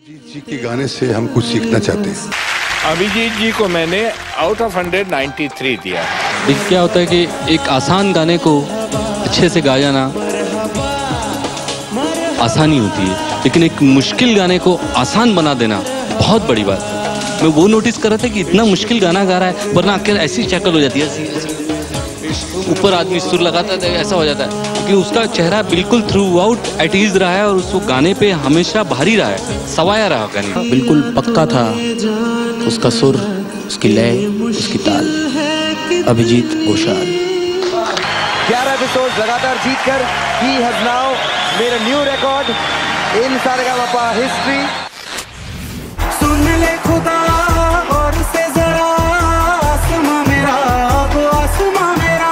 अभिजीत जी के गाने से हम कुछ सीखना चाहते हैं। अभिजीत जी को मैंने आउट ऑफ 100 93 दिया। देखिए क्या होता है कि एक आसान गाने को अच्छे से गा जाना आसानी होती है, लेकिन एक मुश्किल गाने को आसान बना देना बहुत बड़ी बात है। मैं वो नोटिस कर रहा था कि इतना मुश्किल गाना गा रहा है, वरना आखिर ऐसी शक्ल हो जाती है, ऐसी ऊपर आदमी सुर लगाता है ऐसा हो जाता है, क्योंकि उसका चेहरा बिल्कुल थ्रू आउट एट ईज रहा है और उसको गाने पे हमेशा भारी रहा है, सवाया रहा गाने, बिल्कुल पक्का था उसका सुर, उसकी लय, उसकी ताल। अभिजीत घोषाल 11 एपिसोड लगातार जीतकर he has now made a new record in Sa Re Ga Ma Pa history। सुन ले खुदा और से जरा आसमां मेरा, वो आसमां मेरा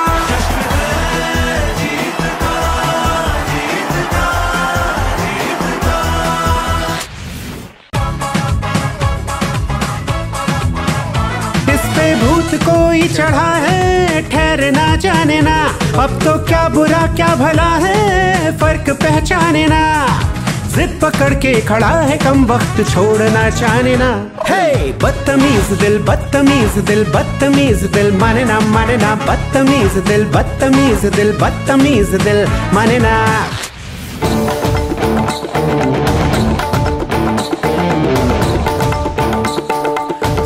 इस पे भूत कोई चढ़ा है, ठहरना जाने ना, अब तो क्या बुरा क्या भला है फर्क पहचाने ना। जिद पकड़ के खड़ा है कम वक्त छोड़ना चाहने ना। हे बदतमीज दिल बदतमीज दिल बदतमीज दिल माने ना बदतमीज दिल बदतमीज दिल बदतमीज दिल माने ना।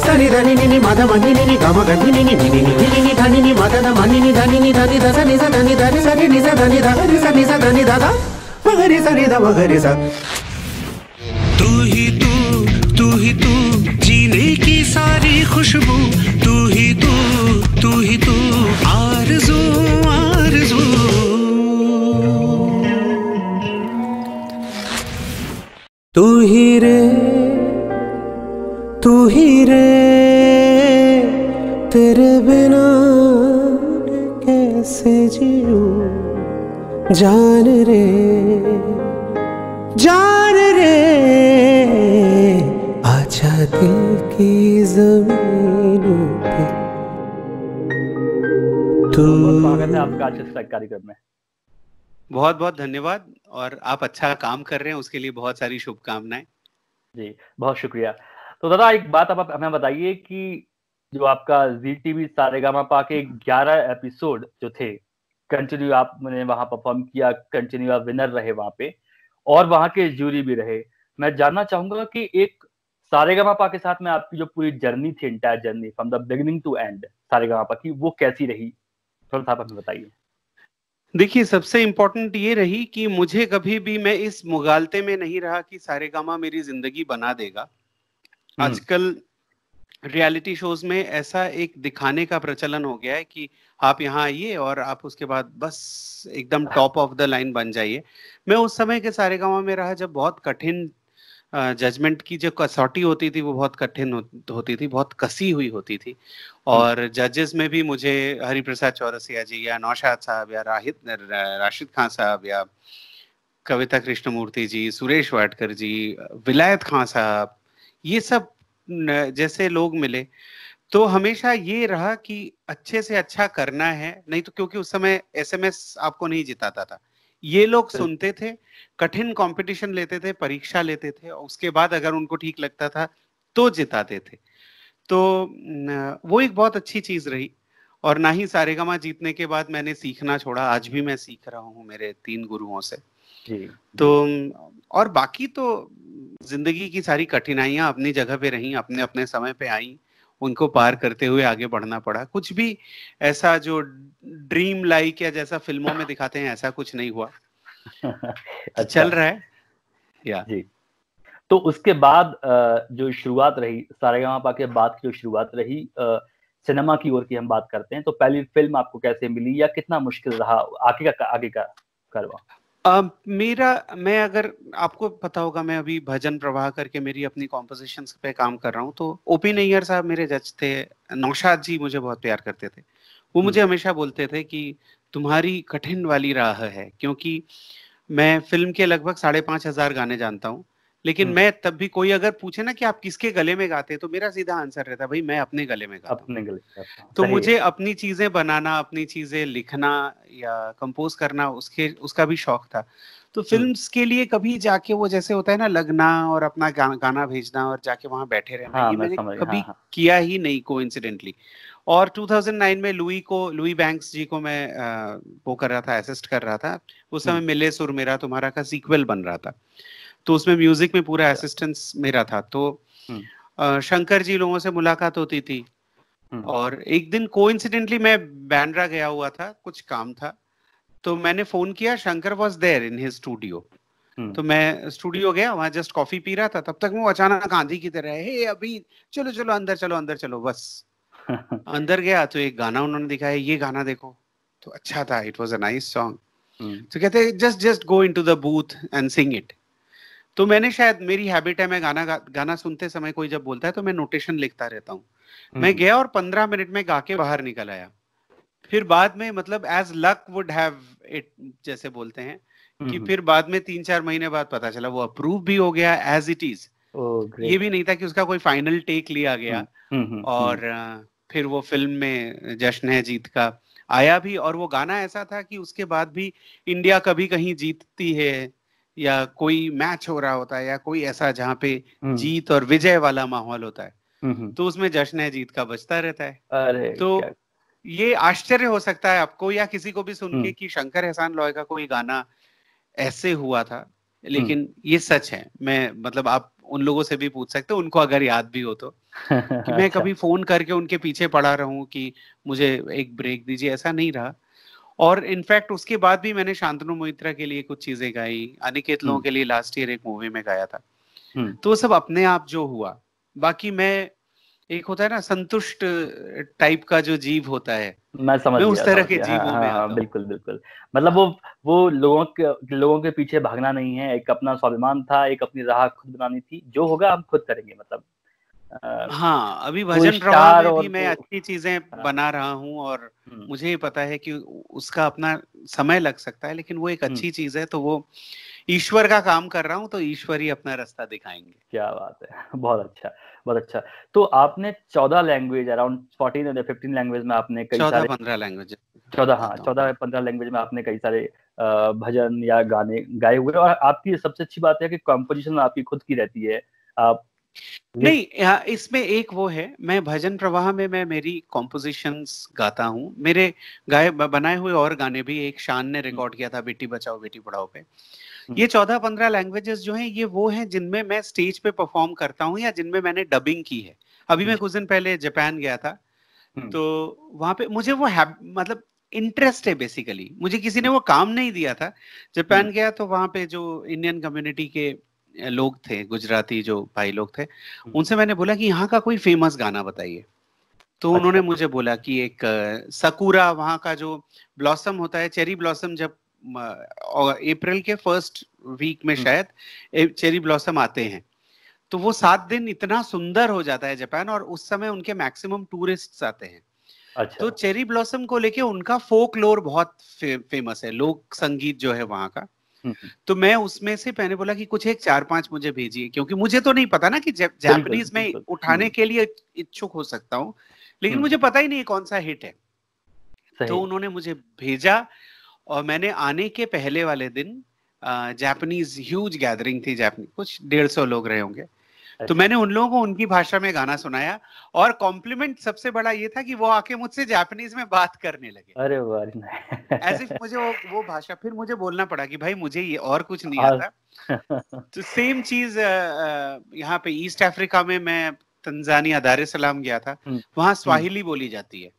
सनी धनी नी मद मनी नी गम गनी नी नी नी नी नी धनी नी मद द मनी नी धनी नी धनी द सनी स धनी धनी सनी नी स धनी ध नी सनी स धनी द ध मगरी सनी द मगरी सा। तू ही तू जीने की सारी खुशबू, तू ही तू आरज़ू आरज़ू। तू ही रे तेरे बिना कैसे जीऊं, जान रे आजा दिल की ज़मीनों पे तू। स्वागत है आपका आज के कार्यक्रम में। बहुत बहुत धन्यवाद, और आप अच्छा काम कर रहे हैं उसके लिए बहुत सारी शुभकामनाएं। जी बहुत शुक्रिया। तो दादा एक बात आप हमें बताइए कि जो आपका जी टीवी सारेगामापा के 11 एपिसोड जो थे, कंटिन्यू आपने वहां परफॉर्म किया, कंटिन्यू आप विनर रहे वहां पे, और वहां के जूरी भी रहे। मैं जानना चाहूंगा कि एक सारेगामापा के साथ में आपकी जो पूरी जर्नी थी, entire journey from the beginning to end Saregamapa की, वो कैसी रही, थोड़ा सा आप हमें बताइए। देखिए, सबसे इम्पोर्टेंट ये रही कि मुझे कभी भी, मैं इस मुगालते में नहीं रहा कि सारेगामा मेरी जिंदगी बना देगा। आजकल रियलिटी शोज में ऐसा एक दिखाने का प्रचलन हो गया है कि आप यहाँ आइए और आप उसके बाद बस एकदम टॉप ऑफ द लाइन बन जाइए। मैं उस समय के सारेगामा में रहा जब बहुत कठिन जजमेंट की जो कसौटी होती थी वो बहुत कठिन होती थी, बहुत कसी हुई होती थी। और जजेस में भी मुझे हरिप्रसाद चौरसिया जी या नौशाद साहब या राशिद खान साहब या कविता कृष्णमूर्ति जी, सुरेश वाडकर जी, विलायत खान साहब, ये सब जैसे लोग मिले, तो हमेशा ये रहा कि अच्छे से अच्छा करना है। नहीं तो क्योंकि उस समय एसएमएस आपको नहीं जिताता था, ये लोग सुनते थे, कठिन कंपटीशन लेते थे, परीक्षा लेते थे, और उसके बाद अगर उनको ठीक लगता था तो जिताते थे। तो वो एक बहुत अच्छी चीज रही। और ना ही सारेगामा जीतने के बाद मैंने सीखना छोड़ा, आज भी मैं सीख रहा हूँ मेरे 3 गुरुओं से। तो और बाकी तो जिंदगी की सारी कठिनाइयां अपनी जगह पे रहीं, अपने अपने समय पे आई, उनको पार करते हुए आगे बढ़ना पड़ा। कुछ भी ऐसा जो ड्रीम लाइक या जैसा फिल्मों में दिखाते हैं ऐसा कुछ नहीं हुआ। अच्छा। चल रहा है या जी। तो उसके बाद जो शुरुआत रही सारेगामापा के बाद की, जो शुरुआत रही सिनेमा की ओर की हम बात करते हैं, तो पहली फिल्म आपको कैसे मिली या कितना मुश्किल रहा आगे का करवा? मैं अगर आपको पता होगा, मैं अभी भजन प्रवाह करके मेरी अपनी कॉम्पोजिशंस पे काम कर रहा हूँ। तो ओपी नैयर साहब मेरे जज थे, नौशाद जी मुझे बहुत प्यार करते थे। वो मुझे हमेशा बोलते थे कि तुम्हारी कठिन वाली राह है, क्योंकि मैं फिल्म के लगभग 5,500 गाने जानता हूँ, लेकिन मैं तब भी, कोई अगर पूछे ना कि आप किसके गले में गाते हैं, तो मेरा सीधा आंसर रहता है भाई मैं अपने गले में गाता हूँ। अपने गले में गाता हूँ। तो सही मुझे है। अपनी चीजें बनाना, अपनी चीजें लिखना या कंपोज करना, उसका भी शौक था। तो फिल्म्स के लिए कभी जाके वो जैसे होता है ना, लगना और अपना गाना भेजना और जाके वहां बैठे रहना, हाँ ये मैं मैंने समझ गया। कभी हाँ हाँ। किया ही नहीं कोइंसिडेंटली। और 2009 में लुई बैंक्स जी को मैं वो कर रहा था, असिस्ट कर रहा था। उस समय मिले सुर मेरा तुम्हारा का सीक्वल बन रहा था, तो उसमें म्यूजिक में पूरा असिस्टेंस मेरा था। तो शंकर जी लोगों से मुलाकात होती थी, और एक दिन कोइंसिडेंटली मैं बैंड्रा गया हुआ था, कुछ काम था, तो मैंने फोन किया, Shankar was there in his studio. तो मैं स्टूडियो गया, वहां जस्ट कॉफी पी रहा था, तब तक वो अचानक आंधी की तरह, हे अभी चलो चलो अंदर चलो, अंदर चलो। बस अंदर गया तो एक गाना उन्होंने दिखाया, ये गाना देखो, तो अच्छा था, it was a nice song. तो कहते just go into the booth and sing it. तो मैंने, शायद मेरी हैबिट है, मैं गाना सुनते समय कोई जब बोलता है तो मैं नोटेशन लिखता रहता हूँ। मैं गया और 15 मिनट में गा के बाहर निकल आया। फिर बाद में, मतलब as luck would have it, जैसे बोलते हैं कि फिर बाद में 3-4 महीने बाद पता चला वो अप्रूव भी हो गया एज इट इज। ये भी नहीं था कि उसका कोई फाइनल टेक लिया गया। और फिर वो फिल्म में जश्न है जीत का आया भी, और वो गाना ऐसा था कि उसके बाद भी इंडिया कभी कहीं जीतती है या कोई मैच हो रहा होता है या कोई ऐसा जहाँ पे जीत और विजय वाला माहौल होता है, तो उसमें जश्न है जीत का बजता रहता है। अरे तो ये आश्चर्य हो सकता है आपको या किसी को भी सुन के कि शंकर एहसान लॉय का कोई गाना ऐसे हुआ था, लेकिन ये सच है। मैं, मतलब आप उन लोगों से भी पूछ सकते हो, उनको अगर याद भी हो तो, कि मैं कभी फोन करके उनके पीछे पड़ा रहूं कि मुझे एक ब्रेक दीजिए, ऐसा नहीं रहा। और इनफैक्ट उसके बाद भी मैंने शांतनु मोहित्रा के लिए कुछ चीजें गाई, अनिकेत लोगों के लिए लास्ट ईयर एक मूवी में गाया था। तो वो सब अपने आप जो हुआ। बाकी मैं, एक होता है ना संतुष्ट टाइप का जो जीव होता है, मैं समझ उस तरह के गया। जीवों में आता हूं। बिल्कुल बिल्कुल। मतलब वो लोगों के पीछे भागना नहीं है, एक अपना स्वाभिमान था, एक अपनी राह खुद बनानी थी, जो होगा हम खुद करेंगे। मतलब हाँ, अभी भजन प्रवाह में भी मैं अच्छी चीजें बना रहा हूँ, और मुझे पता है कि उसका अपना समय लग सकता है, लेकिन वो एक अच्छी चीज है, तो वो ईश्वर का काम कर रहा हूँ, तो ईश्वर ही अपना रास्ता दिखाएंगे। क्या बात है, बहुत अच्छा बहुत अच्छा। तो आपने 14 लैंग्वेज, अराउंड 14 या 15 लैंग्वेज में आपने कई सारे 14-15 लैंग्वेज 14-15 लैंग्वेज में आपने कई सारे भजन या गाने गाए हुए। और आपकी सबसे अच्छी बात है कि कंपोजिशन आपकी खुद की रहती है। आप नहीं, इसमें एक वो है, मैं भजन प्रवाह में मैं मेरी कॉम्पोजिशंस गाता हूँ। मेरे बनाए हुए और गाने भी, एक शान ने रिकॉर्ड किया था बेटी बचाओ बेटी पढ़ाओ पे। ये 14-15 लैंग्वेजेस जो हैं, ये वो हैं जिनमें मैं स्टेज पे परफॉर्म करता हूँ या जिनमें मैंने डबिंग की है। अभी मैं कुछ दिन पहले जापान गया था, तो वहां पे मुझे वो मतलब इंटरेस्ट है बेसिकली। मुझे किसी ने वो काम नहीं दिया था। जापान गया तो वहां पे जो इंडियन कम्युनिटी के लोग थे, गुजराती जो भाई लोग थे, उनसे मैंने बोला कि यहाँ का कोई फेमस गाना बताइए। तो उन्होंने मुझे बोला कि एक सकुरा, वहाँ का जो ब्लॉसम होता है, चेरी ब्लॉसम, जब अप्रैल के फर्स्ट वीक में शायद चेरी ब्लॉसम आते हैं, तो वो 7 दिन इतना सुंदर हो जाता है जापान, और उस समय उनके मैक्सिमम टूरिस्ट्स आते हैं। अच्छा। तो चेरी ब्लॉसम को लेके उनका फोकलोर बहुत फेमस है, लोक संगीत जो है वहाँ का। तो मैं उसमें से, मैंने बोला कि कुछ एक 4-5 मुझे भेजिए, क्योंकि मुझे तो नहीं पता ना कि जापानीज में उठाने के लिए इच्छुक हो सकता हूँ, लेकिन मुझे पता ही नहीं कौन सा हिट है। तो उन्होंने मुझे भेजा, और मैंने आने के पहले वाले दिन जापानीज ह्यूज गैदरिंग थी, जापानीज कुछ 150 लोग रहे होंगे। तो मैंने उन लोगों को उनकी भाषा में गाना सुनाया, और कॉम्प्लीमेंट सबसे बड़ा ये था कि वो आके मुझसे जापानीज में बात करने लगे। अरे वाह, ऐसे मुझे वो भाषा, फिर मुझे बोलना पड़ा कि भाई मुझे ये और कुछ नहीं आता। तो सेम चीज यहाँ पे ईस्ट अफ्रीका में, मैं तंजानिया दार एस सलाम गया था, वहाँ स्वाहिली बोली जाती है।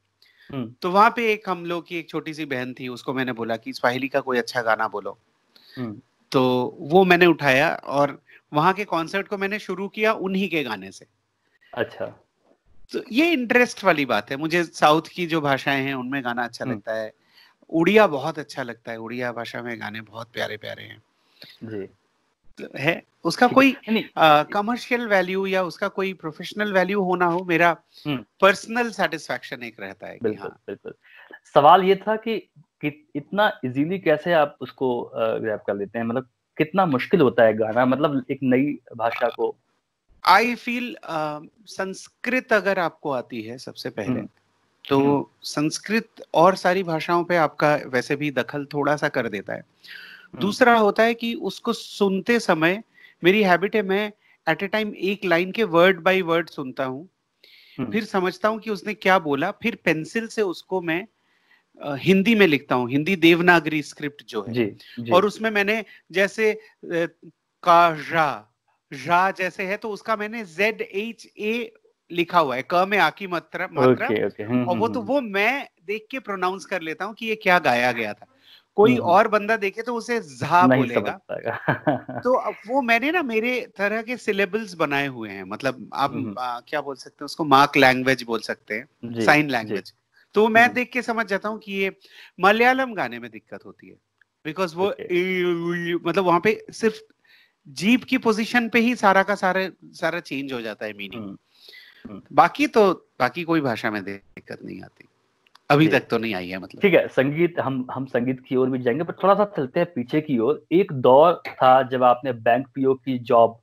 तो वहां पे एक हम लोग की एक छोटी सी बहन थी, उसको मैंने बोला कि स्वाहिली का कोई अच्छा गाना बोलो। तो वो मैंने उठाया, और वहां के कॉन्सर्ट को मैंने शुरू किया उन्हीं के गाने से। अच्छा। तो ये इंटरेस्ट वाली बात है। मुझे साउथ की जो भाषाएं हैं उनमें गाना अच्छा लगता है, उड़िया बहुत अच्छा लगता है, उड़िया भाषा में गाने बहुत प्यारे प्यारे हैं जी। है। उसका कोई कमर्शियल वैल्यू या उसका कोई प्रोफेशनल वैल्यू होना हो, मेरा पर्सनल सेटिस्फैक्शन एक रहता है। बिल्कुल बिल्कुल। सवाल ये था कि इतना इजीली कैसे आप उसको ग्रैब कर लेते हैं, मतलब कितना मुश्किल होता है गाना, मतलब एक नई भाषा को? आई फील संस्कृत अगर आपको आती है सबसे पहले, तो संस्कृत और सारी भाषाओं पे आपका वैसे भी दखल थोड़ा सा कर देता है। दूसरा होता है कि उसको सुनते समय मेरी हैबिट है, मैं एट ए टाइम एक लाइन के वर्ड बाय वर्ड सुनता हूँ, फिर समझता हूँ कि उसने क्या बोला, फिर पेंसिल से उसको मैं हिंदी में लिखता हूँ, हिंदी देवनागरी स्क्रिप्ट जो है। जी। और उसमें मैंने जैसे का जैसे है तो उसका मैंने ZHA लिखा हुआ है, क में आ की मात्रा। और वो मैं देख के प्रोनाउंस कर लेता हूँ कि ये क्या गाया गया था। कोई और बंदा देखे तो उसे झा बोलेगा। तो वो मैंने ना मेरे तरह के सिलेबल्स बनाए हुए हैं, मतलब आप क्या बोल सकते हैं उसको, मार्क लैंग्वेज बोल सकते हैं, साइन लैंग्वेज। तो मैं देख के समझ जाता हूँ कि ये मलयालम गाने में दिक्कत होती है, बिकॉज वो मतलब वहां पे सिर्फ जीभ की पोजीशन पे ही सारा का सारा चेंज हो जाता है मीनिंग। बाकी कोई भाषा में दिक्कत नहीं आती, अभी तक तो नहीं आई है। मतलब ठीक है, संगीत हम संगीत की ओर भी जाएंगे, पर थोड़ा सा चलते हैं पीछे की ओर। एक दौर था जब आपने बैंक पीओ की जॉब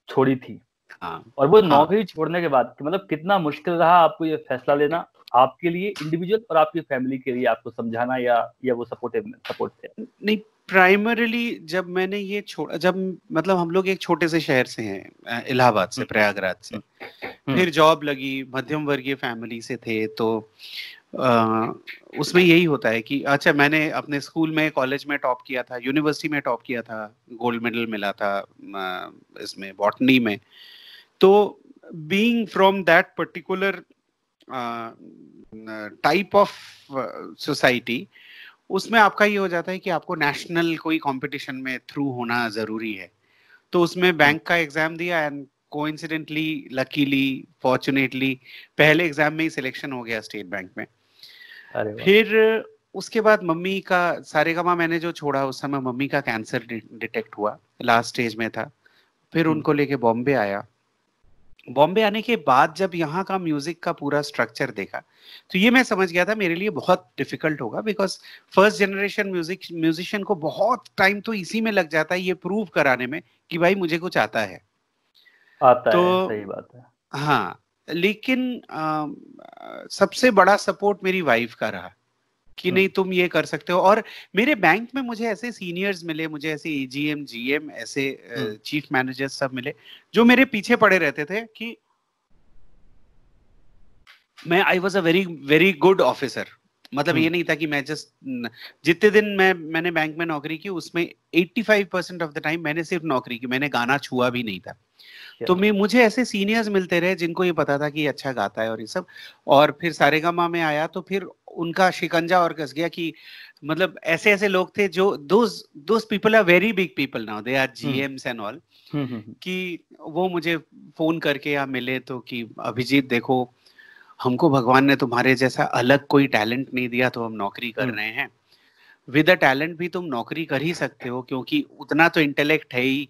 छोड़ी थी। और वो नौकरी छोड़ने के बाद मतलब कितना मुश्किल रहा आपको ये फैसला लेना, आपके लिए इंडिविजुअल और आपकी फैमिली के लिए, आपको समझाना या वो सपोर्ट थे? नहीं, प्राइमरीली जब मैंने ये छोड़ा, जब मतलब हम लोग एक छोटे से शहर से हैं, इलाहाबाद से, प्रयागराज से, फिर जॉब लगी, मध्यम वर्गीय फैमिली से थे, तो उसमें यही होता है कि अच्छा, मैंने अपने स्कूल में, कॉलेज में टॉप किया था, यूनिवर्सिटी में टॉप किया था, गोल्ड मेडल मिला था इसमें बॉटनी में। तो being from that particular type of society, उसमें आपका ये हो जाता है कि आपको नेशनल कोई कंपटीशन में थ्रू होना जरूरी है। तो उसमें बैंक का एग्जाम दिया एंड कोइंसिडेंटली, लकीली, फॉर्चुनेटली पहले एग्जाम में ही सिलेक्शन हो गया स्टेट बैंक में। फिर उसके बाद मम्मी का सारेगामा मैंने जो छोड़ा, उस समय मम्मी का कैंसर डिटेक्ट हुआ, लास्ट स्टेज में था। फिर उनको लेके बॉम्बे आया। बॉम्बे आने के बाद जब यहाँ का म्यूजिक का पूरा स्ट्रक्चर देखा, तो ये मैं समझ गया था मेरे लिए बहुत डिफिकल्ट होगा, बिकॉज फर्स्ट जनरेशन म्यूजिशियन को बहुत टाइम तो इसी में लग जाता है, ये प्रूव कराने में कि भाई मुझे कुछ आता है। सही बात है। हाँ, लेकिन सबसे बड़ा सपोर्ट मेरी वाइफ का रहा कि नहीं, तुम ये कर सकते हो। और मेरे बैंक में मुझे ऐसे सीनियर्स मिले, मुझे ऐसे AGM, GM, ऐसे चीफ मैनेजर्स सब मिले जो मेरे पीछे पड़े रहते थे कि मैं I was a very good officer. मतलब ये नहीं था कि मैं जस्ट, जितने दिन मैंने बैंक में नौकरी की उसमें 85% ऑफ द टाइम मैंने सिर्फ नौकरी की, मैंने गाना छुआ भी नहीं था। तो मुझे ऐसे सीनियर्स मिलते रहे जिनको ये पता था कि अच्छा गाता है और ये सब। और फिर सारेगामा में आया तो फिर उनका शिकंजा और कस गया कि मतलब ऐसे लोग थे जो those people are very big people now, they are GMs and all, कि वो मुझे फोन करके या मिले तो कि अभिजीत देखो, हमको भगवान ने तुम्हारे जैसा अलग कोई टैलेंट नहीं दिया, तो हम नौकरी कर रहे हैं। विद अ टैलेंट भी तुम नौकरी कर ही सकते हो, क्योंकि उतना तो इंटेलेक्ट है ही,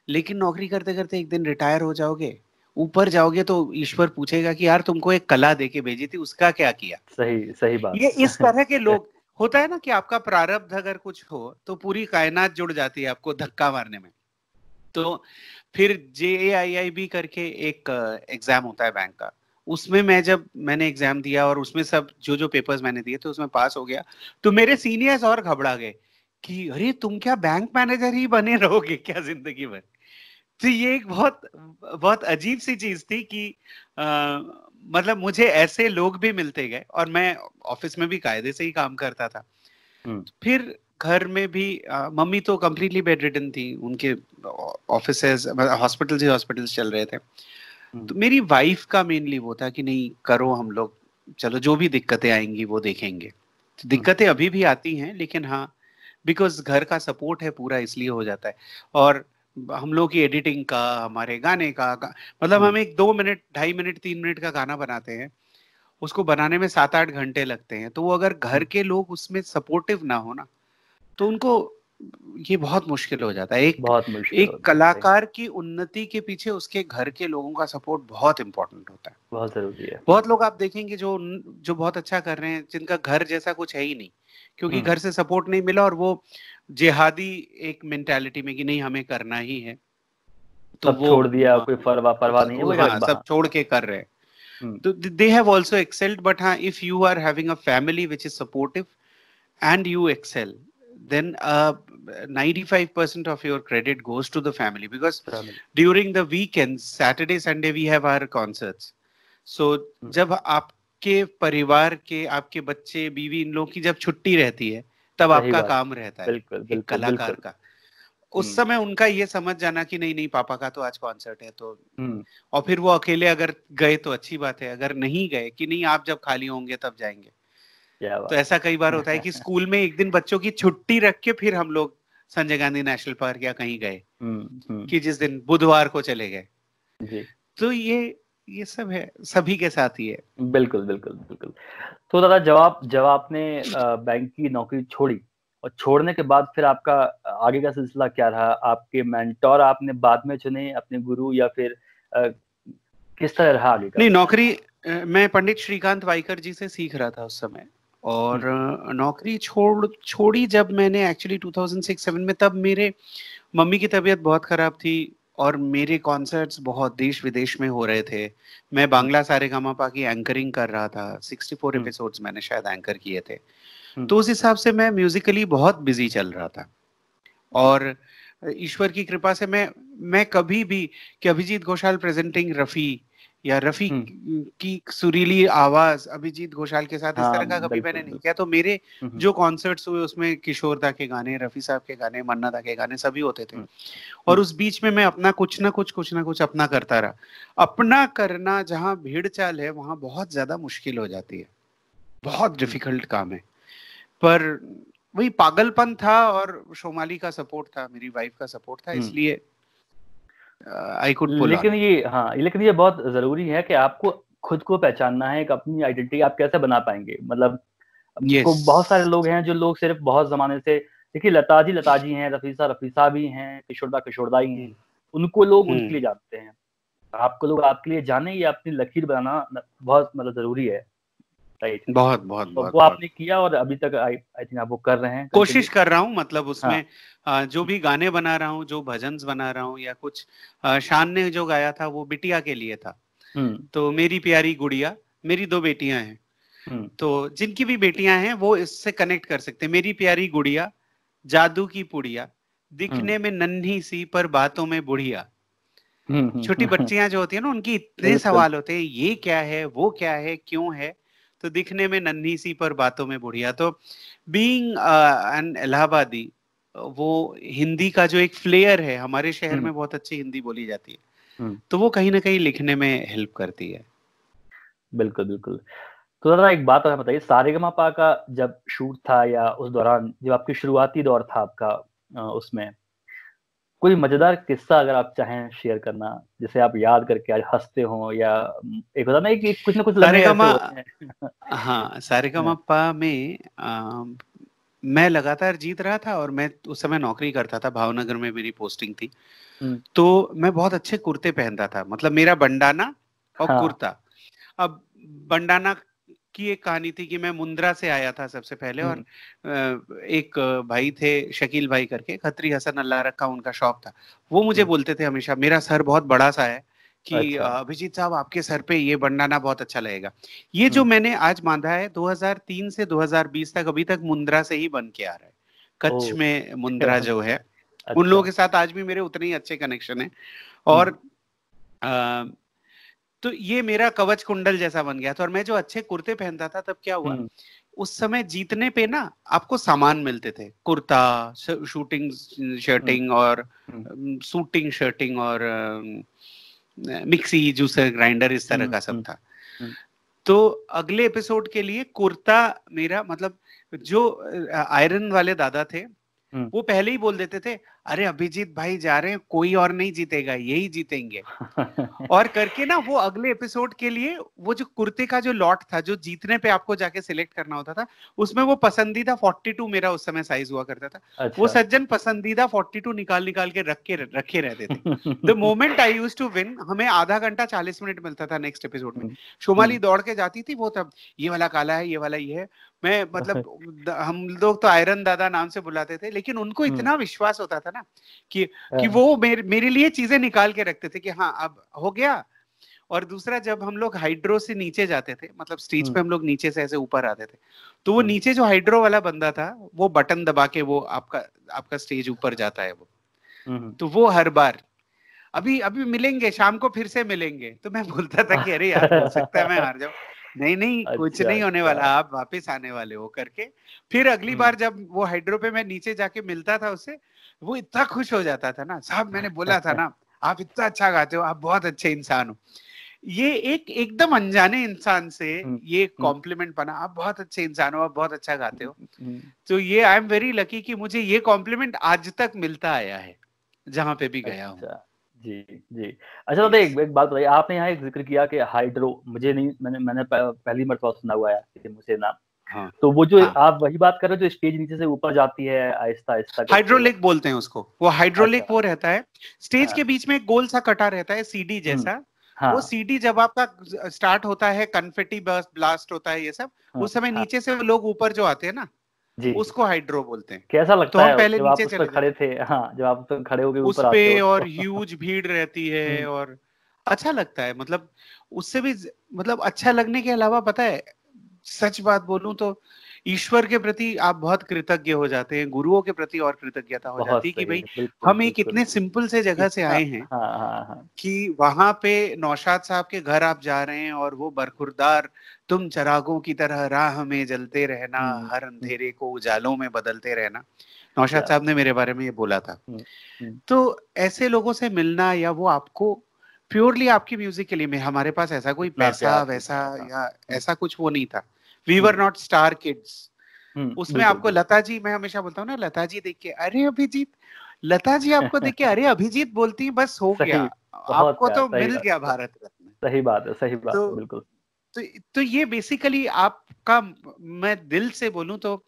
लेकिन नौकरी करते करते एक दिन रिटायर हो जाओगे, ऊपर जाओगे तो ईश्वर पूछेगा कि यार तुमको एक कला देके भेजी थी, उसका क्या किया। सही बात। ये इस तरह के लोग होता है ना कि आपका प्रारब्ध अगर कुछ हो तो पूरी कायनात जुड़ जाती है आपको धक्का मारने में। तो फिर JAIIB करके एक एग्जाम होता है बैंक का, उसमें मैंने एग्जाम दिया और उसमें सब जो पेपर्स मैंने दिए थे उसमें पास हो गया। तो मेरे सीनियर्स और घबरा गए कि अरे तुम क्या बैंक मैनेजर ही बने रहोगे क्या जिंदगी भर। तो ये एक बहुत अजीब सी चीज थी कि मतलब मुझे ऐसे लोग भी मिलते गए, और मैं ऑफिस में भी कायदे से ही काम करता था। फिर घर में भी मम्मी तो कम्प्लीटली बेड रिडन थी, उनके ऑफिसेज, हॉस्पिटल्स चल रहे थे। तो मेरी वाइफ का मेनली वो था कि नहीं करो, हम लोग चलो जो भी दिक्कतें आएंगी वो देखेंगे। तो दिक्कतें अभी भी आती हैं, लेकिन हाँ बिकॉज घर का सपोर्ट है पूरा, इसलिए हो जाता है। और हम लोग की एडिटिंग का, हमारे गाने का मतलब हम एक 2 मिनट, 2.5 मिनट, 3 मिनट का गाना बनाते हैं, उसको बनाने में 7-8 घंटे लगते हैं। तो वो अगर घर के लोग उसमें सपोर्टिव ना हो ना, तो उनको ये बहुत मुश्किल हो जाता है। एक कलाकार की उन्नति के पीछे उसके घर के लोगों का सपोर्ट बहुत इंपॉर्टेंट होता है, बहुत जरूरी है। बहुत लोग आप देखेंगे जो बहुत अच्छा कर रहे हैं, जिनका घर जैसा कुछ है ही नहीं, क्योंकि घर से सपोर्ट नहीं मिला और वो जिहादी एक मेंटालिटी में कि नहीं हमें करना ही है, तो सब छोड़ दिया, कोई परवाह नहीं है, वो हाँ, सब छोड़ के कर रहे हैं। तो they have also excelled, but हाँ, if you are having a family which is supportive and you excel, then 95% of your credit goes to the family, because during the weekends, Saturday, Sunday, we have our concerts. So जब आपके परिवार के, आपके बच्चे, बीवी, इन लोगों की जब छुट्टी रहती है, तब आपका काम रहता है एक कलाकार का। उस समय उनका ये समझ जाना कि नहीं नहीं पापा का तो आज कॉन्सर्ट है, तो और फिर वो अकेले अगर गए तो अच्छी बात है, अगर नहीं गए कि नहीं आप जब खाली होंगे तब जाएंगे। तो ऐसा कई बार होता है कि स्कूल में एक दिन बच्चों की छुट्टी रख के फिर हम लोग संजय गांधी नेशनल पार्क या कहीं गए, कि जिस दिन बुधवार को चले गए। तो ये सब है, सभी के साथ ही है। बिल्कुल बिल्कुल बिल्कुल। तो दादा जब आपने बैंक की नौकरी छोड़ी, और छोड़ने के बाद फिर आपका आगे का सिलसिला क्या रहा? आपके मेंटोर आपने बाद में चुने, अपने गुरु, या फिर किस तरह रहा आगे का? नहीं, नौकरी मैं पंडित श्रीकांत वाइकर जी से सीख रहा था उस समय, और नौकरी छोड़ी जब मैंने एक्चुअली 2006-07 में, तब मेरे मम्मी की तबीयत बहुत खराब थी और मेरे कॉन्सर्ट्स बहुत देश विदेश में हो रहे थे। मैं बांग्ला सारेगामापा की एंकरिंग कर रहा था, 64 एपिसोड्स मैंने शायद एंकर किए थे। तो उस हिसाब से मैं म्यूजिकली बहुत बिजी चल रहा था, और ईश्वर की कृपा से मैं कभी भी कि अभिजीत घोषाल प्रेजेंटिंग रफी, या रफी की सुरीली आवाज अभिजीत घोषाल के साथ, इस तरह का कभी मैंने नहीं किया। तो मेरे जो कॉन्सर्ट्स हुए उसमें किशोर दा के गाने, रफी साहब के गाने, मन्ना दा के गाने सभी होते थे, और उस बीच में मैं अपना कुछ ना कुछ अपना करता रहा। अपना करना जहाँ भीड़ चाल है वहां बहुत ज्यादा मुश्किल हो जाती है, बहुत डिफिकल्ट काम है, पर वही पागलपन था और शोमाली का सपोर्ट था, मेरी वाइफ का सपोर्ट था, इसलिए I could pull लेकिन ये बहुत जरूरी है कि आपको खुद को पहचानना है, एक अपनी आइडेंटिटी आप कैसे बना पाएंगे। मतलब बहुत सारे लोग हैं जो लोग सिर्फ बहुत जमाने से, देखिए लताजी हैं, रफीसा भी हैं, किशोरदा ही हैं, उनको लोग उनके लिए जानते हैं। आपको लोग आपके लिए जाने, ये अपनी लकीर बनाना बहुत मतलब जरूरी है। बहुत वो आपने किया, और अभी तक आई थिंक आप वो कर रहे हैं, कोशिश कर रहा हूँ। मतलब उसमें जो भी गाने बना रहा हूँ, जो भजन्स बना रहा हूँ, या कुछ शान ने जो गाया था वो बिटिया के लिए था। तो मेरी प्यारी गुड़िया, मेरी 2 बेटियां हैं, तो जिनकी भी बेटियां हैं वो इससे कनेक्ट कर सकते हैं। मेरी प्यारी गुड़िया, जादू की पुड़िया, दिखने में नन्ही सी पर बातों में बुढ़िया। छोटी बच्चियां जो होती है ना, उनकी इतने सवाल होते हैं, ये क्या है, वो क्या है, क्यों है, तो दिखने में नन्ही सी पर बातों में बुढ़िया। तो बीइंग एन इलाहाबादी, वो हिंदी का जो एक फ्लेयर है, हमारे शहर में बहुत अच्छी हिंदी बोली जाती है, तो वो कहीं ना कहीं लिखने में हेल्प करती है। बिल्कुल बिल्कुल। तो दादा एक बात आप बताइए, सारेगामापा का जब शूट था, या उस दौरान जब आपकी शुरुआती दौर था आपका, उसमें कोई मजेदार किस्सा अगर आप चाहें शेयर करना, जिसे आप याद करके आज हंसते हो, या एक होता ना कि कुछ ना कुछ सारेगामापा में मैं लगातार जीत रहा था, और मैं उस समय नौकरी करता था, भावनगर में मेरी पोस्टिंग थी। तो मैं बहुत अच्छे कुर्ते पहनता था, मतलब मेरा बंडाना और कुर्ता। अब बंडाना की एक कहानी थी कि मैं मुंद्रा से आया था सबसे पहले, और एक भाई थे शकील भाई करके, खत्री हसन अल्लाह रखा उनका शॉप था, वो मुझे बोलते थे हमेशा, मेरा सर बहुत बड़ा सा है, कि अभिजीत साहब आपके सर पे ये बंडाना बहुत अच्छा लगेगा। ये जो मैंने आज बांधा है 2003 से 2020 तक, अभी तक मुंद्रा से ही बन के आ रहा है। कच्छ में मुंद्रा जो है, उन लोगों के साथ आज भी मेरे उतने ही अच्छे कनेक्शन है, और तो ये मेरा कवच कुंडल जैसा बन गया था। और मैं जो अच्छे कुर्ते पहनता था, तब क्या हुआ, उस समय जीतने पे ना आपको सामान मिलते थे, कुर्ता, शूटिंग शर्टिंग, और सूटिंग शर्टिंग, और मिक्सी, जूसर, ग्राइंडर, इस तरह का सब था। तो अगले एपिसोड के लिए कुर्ता मेरा, मतलब जो आयरन वाले दादा थे, वो पहले ही बोल देते थे, अरे अभिजीत भाई जा रहे हैं, कोई और नहीं जीतेगा, यही जीतेंगे। और करके ना वो अगले एपिसोड के लिए वो जो कुर्ते का जो लॉट था जो जीतने पे आपको जाके सिलेक्ट करना होता था, उसमें वो पसंदीदा 42 मेरा उस समय साइज हुआ करता था। अच्छा। वो सज्जन पसंदीदा 42 निकाल के रखे रहते थे। The moment I used to win, हमें आधा घंटा 40 मिनट मिलता था नेक्स्ट एपिसोड में। शोमाली दौड़ के जाती थी, वो तब ये वाला काला है, ये वाला ये है। मैं मतलब हम लोग तो आयरन दादा नाम से बुलाते थे, लेकिन उनको इतना विश्वास होता था ना कि वो मेरे लिए चीजें निकाल के रखते थे कि हाँ अब हो गया। और दूसरा, जब हम लोग हाइड्रो से नीचे जाते थे, मतलब स्टेज पे हम लोग नीचे से ऐसे ऊपर आते थे, तो वो नीचे जो हाइड्रो वाला बंदा था, वो बटन दबा के वो आपका स्टेज ऊपर जाता है वो। तो वो हर बार अभी मिलेंगे, शाम को फिर से मिलेंगे, तो मैं बोलता था कि अरे यार हो सकता है मैं हार जाऊं। नहीं कुछ नहीं होने वाला, आप वापस आने वाले हो करके। फिर अगली बार जब वो हाइड्रो पे मैं नीचे जाके मिलता था उससे, वो इतना खुश हो जाता था ना, साहब मैंने बोला था ना आप इतना अच्छा गाते हो, आप बहुत अच्छे इंसान हो। ये एकदम अनजाने इंसान से ये कॉम्प्लीमेंट बना, आप बहुत अच्छे इंसान हो, आप बहुत अच्छा गाते हो। तो ये आई एम वेरी लकी कि मुझे ये कॉम्प्लीमेंट आज तक मिलता आया है जहां पे भी गया हूँ। जी जी। अच्छा, तो एक बात बताइए, आपने यहाँ एक जिक्र किया कि हाइड्रो, मुझे नहीं, मैंने पहली मरतबा सुना हुआ है मुझे नाम। हाँ, तो वो जो आप वही बात कर रहे हो जो स्टेज नीचे से ऊपर जाती है आहिस्ता आहिस्ता, हाइड्रोलिक बोलते हैं उसको। वो हाइड्रोलिक वो रहता है, स्टेज के बीच में एक गोल सा कटा रहता है सीडी जैसा। वो सीडी जब आपका स्टार्ट होता है, कन्फेटी ब्लास्ट होता है, ये सब उस समय नीचे से लोग ऊपर जो आते हैं ना, उसको हाइड्रो बोलते हैं। कैसा लगता है? तो हम पहले जब नीचे आप उस पर खड़े थे, हाँ, जब आप तो खड़े होके ऊपर आते हो और ह्यूज भीड़ रहती है और अच्छा लगता है। मतलब उससे भी मतलब अच्छा लगने के अलावा, पता है सच बात बोलूं तो ईश्वर के प्रति आप बहुत कृतज्ञ हो जाते हैं, गुरुओं के प्रति और कृतज्ञता हो जाती है कि भाई हम एक इतने सिंपल से जगह से आए हैं कि वहां पे नौशाद साहब के घर आप जा रहे हैं और वो बरखुरदार तुम चरागों की तरह राह में जलते रहना, हर अंधेरे को उजालों में बदलते रहना, नौशाद साहब ने मेरे बारे में ये बोला था। तो ऐसे लोगों से मिलना, या वो आपको प्योरली आपकी म्यूजिक के लिए, हमारे पास ऐसा कोई पैसा वैसा या ऐसा कुछ वो नहीं था। We were not star kids. उसमें आपको लता जी, मैं हमेशा बोलता हूँ ना, लता जी देख के अरे अभिजीत, लता जी आपको देख के अरे अभिजीत बोलती, बस हो गया, आपको तो मिल गया भारत रत्न। सही बात है, सही बात है, बिल्कुल। तो ये बेसिकली आपका, मैं दिल से बोलूं तो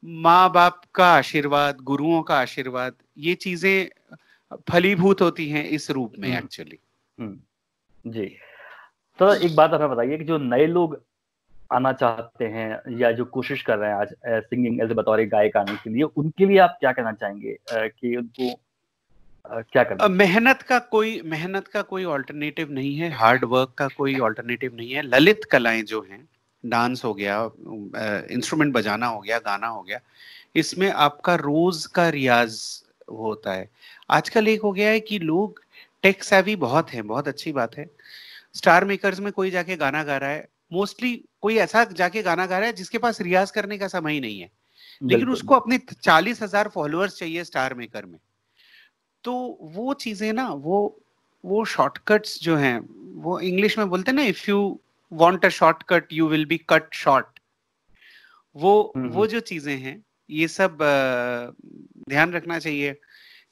माँ बाप का आशीर्वाद, गुरुओं का आशीर्वाद, ये चीजें फलीभूत होती हैं इस रूप में एक्चुअली। जी। तो एक बात हमें बताइए कि जो नए लोग आना चाहते हैं या जो कोशिश कर रहे हैं आज सिंगिंग एज बतौर एक गायक आने के लिए, उनके लिए आप क्या कहना चाहेंगे कि उनको क्या करना? मेहनत का कोई ऑल्टरनेटिव नहीं है, हार्ड वर्क का कोई ऑल्टरनेटिव नहीं है। ललित कलाएं जो हैं, डांस हो गया, इंस्ट्रूमेंट बजाना हो गया, गाना हो गया, इसमें आपका रोज का रियाज होता है। आजकल एक हो गया है कि लोग टेक सेवी बहुत हैं, बहुत अच्छी बात है। स्टार मेकर्स में कोई जाके गाना गा रहा है, मोस्टली कोई ऐसा जाके गाना गा रहा है जिसके पास रियाज करने का समय ही नहीं है, लेकिन उसको अपने 40,000 फॉलोअर्स चाहिए स्टार मेकर में। तो वो चीजें ना, वो शॉर्टकट्स जो हैं, वो इंग्लिश में बोलते हैं ना, if you want a shortcut you will be cut short. वो जो चीजें हैं, ये सब ध्यान रखना चाहिए,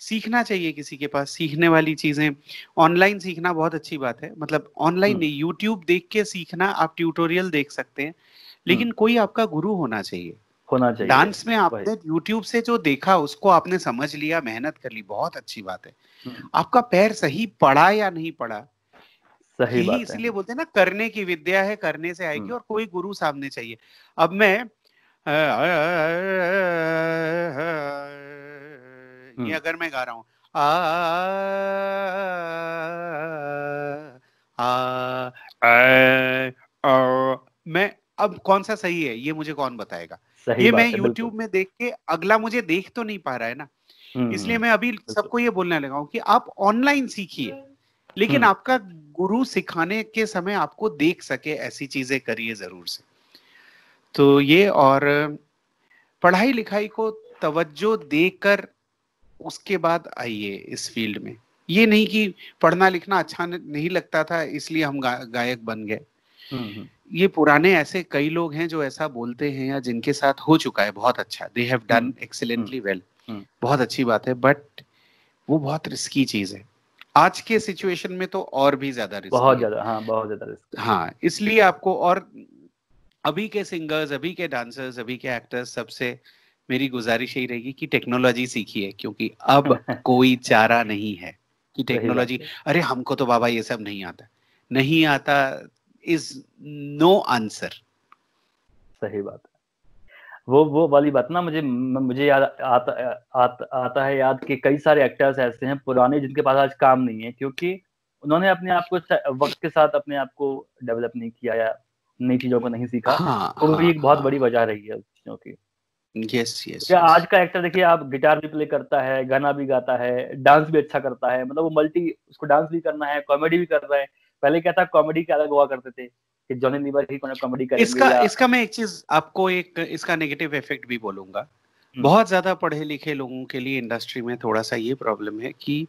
सीखना चाहिए। किसी के पास सीखने वाली चीजें, ऑनलाइन सीखना बहुत अच्छी बात है। मतलब ऑनलाइन नहीं, यूट्यूब देख के सीखना, आप ट्यूटोरियल देख सकते हैं, लेकिन कोई आपका गुरु होना चाहिए। डांस में आपने यूट्यूब से जो देखा उसको आपने समझ लिया, मेहनत कर ली, बहुत अच्छी बात है। आपका पैर सही पड़ा या नहीं पड़ा, सही बात है। इसलिए बोलते हैं ना, करने की विद्या है, करने से आएगी, और कोई गुरु सामने चाहिए। अब मैं ये अगर मैं गा रहा हूँ मैं, अब कौन सा सही है ये मुझे कौन बताएगा? ये मैं YouTube में देख के, अगला मुझे देख तो नहीं पा रहा है ना, इसलिए मैं अभी सबको ये बोलने लगा हूँ कि आप ऑनलाइन सीखिए, लेकिन आपका गुरु सिखाने के समय आपको देख सके, ऐसी चीजें करिए जरूर से। तो ये, और पढ़ाई लिखाई को तवज्जो देकर उसके बाद आइए इस फील्ड में। ये नहीं कि पढ़ना लिखना अच्छा नहीं लगता था इसलिए हम गायक बन गए। ये पुराने ऐसे कई लोग हैं जो ऐसा बोलते हैं, या जिनके साथ हो चुका है बहुत अच्छा, they have done excellently well, बहुत अच्छी बात है। बट वो बहुत रिस्की चीज है। आज के सिचुएशन में तो और भी ज्यादा रिस्की, बहुत ज्यादा, हाँ बहुत ज्यादा रिस्की। हाँ, इसलिए आपको, और अभी के सिंगर्स, अभी के डांसर्स, अभी के एक्टर्स, सबसे मेरी गुजारिश यही रहेगी कि टेक्नोलॉजी सीखिए, क्योंकि अब कोई चारा नहीं है कि टेक्नोलॉजी, अरे हमको तो बाबा ये सब नहीं आता इज नो आंसर। सही बात है। वो वाली बात ना, मुझे याद आता है याद कि कई सारे एक्टर्स ऐसे हैं पुराने जिनके पास आज काम नहीं है, क्योंकि उन्होंने अपने आप को वक्त के साथ अपने आप को डेवलप नहीं किया या नई चीजों को नहीं सीखा। वो भी एक बहुत बड़ी वजह रही है उस चीजों की। यस। आज का एक्टर देखिए, आप गिटार भी प्ले करता है, गाना भी गाता है, डांस भी अच्छा करता है, मतलब वो उसको डांस भी करना है, कॉमेडी भी कर रहा है। पहले क्या था, कॉमेडी के अलग हुआ करते थे कि जॉनी लीवर ही कॉमेडी करेंगे। इसका मैं एक चीज आपको, इसका नेगेटिव इफेक्ट भी बोलूंगा। बहुत ज्यादा पढ़े लिखे लोगों के लिए इंडस्ट्री में थोड़ा सा ये प्रॉब्लम है कि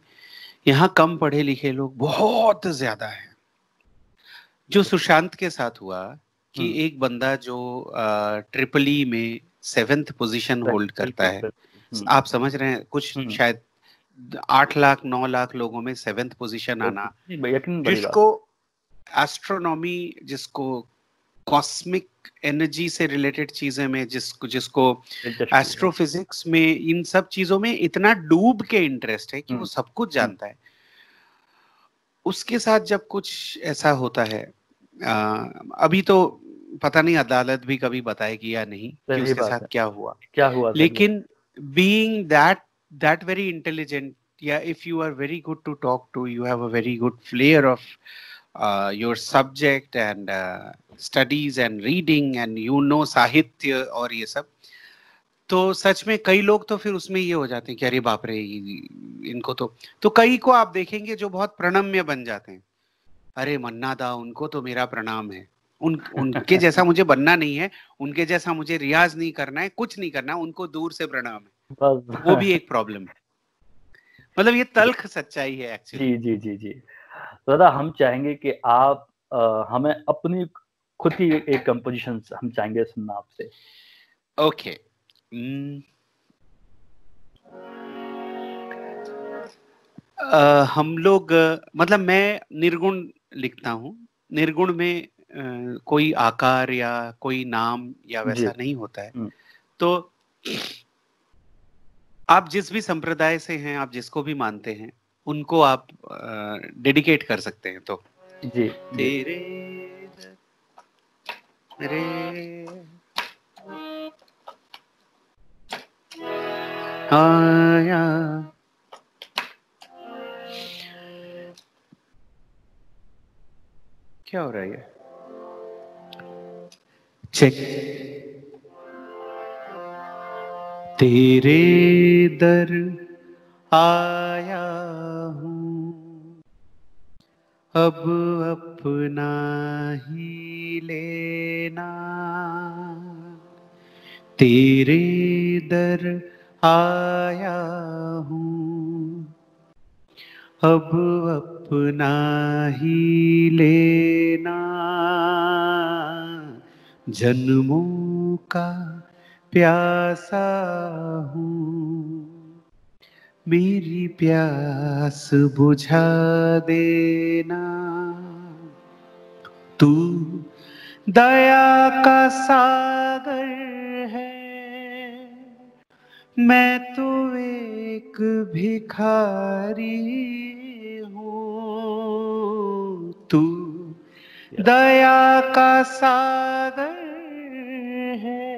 यहाँ कम पढ़े लिखे लोग बहुत ज्यादा है। जो सुशांत के साथ हुआ कि एक बंदा जो ट्रिपल में 7th पोजीशन होल्ड करता है, आप समझ रहे हैं, कुछ शायद 8 लाख 9 लाख लोगों में 7th पोजीशन आना, जिसको एस्ट्रोनॉमी, जिसको कॉस्मिक एनर्जी से रिलेटेड चीजें में, जिसको एस्ट्रोफिजिक्स में, इन सब चीजों में इतना डूब के इंटरेस्ट है कि वो सब कुछ जानता है, उसके साथ जब कुछ ऐसा होता है, अभी तो पता नहीं अदालत भी कभी बताएगी या नहीं कि उसके साथ क्या हुआ, लेकिन बीइंग दैट वेरी इंटेलिजेंट, या if you are very good to talk to, you have a very good flair of your subject and studies and reading and you know साहित्य और ये सब, तो सच में कई लोग तो फिर उसमें ये हो जाते हैं कि अरे बाप रे, इनको तो कई को आप देखेंगे जो बहुत प्रणम्य बन जाते हैं, अरे मन्ना दा, उनको तो मेरा प्रणाम है, उनके जैसा मुझे बनना नहीं है, उनके जैसा मुझे रियाज नहीं करना है, कुछ नहीं करना, उनको दूर से प्रणाम है। वो भी एक प्रॉब्लम है, मतलब ये तल्ख सच्चाई है एक्चुअली। जी। तो दादा, हम चाहेंगे कि आप हमें अपनी खुद की एक कंपोजिशन हम चाहेंगे सुनना आपसे। ओके। हम लोग, मतलब मैं निर्गुण लिखता हूँ, निर्गुण में कोई आकार या कोई नाम या वैसा नहीं होता है, तो आप जिस भी संप्रदाय से हैं, आप जिसको भी मानते हैं, उनको आप डेडिकेट कर सकते हैं। तो जी, तेरे रे आया, क्या हो रहा है? चेक। तेरे दर आया हूँ, अब अपना ही लेना, तेरे दर आया हूँ, अब अपना ही लेना, जन्मों का प्यासा हूँ, मेरी प्यास बुझा देना, तू दया का सागर है, मैं तो एक भिखारी हूँ, तू दया का सागर है,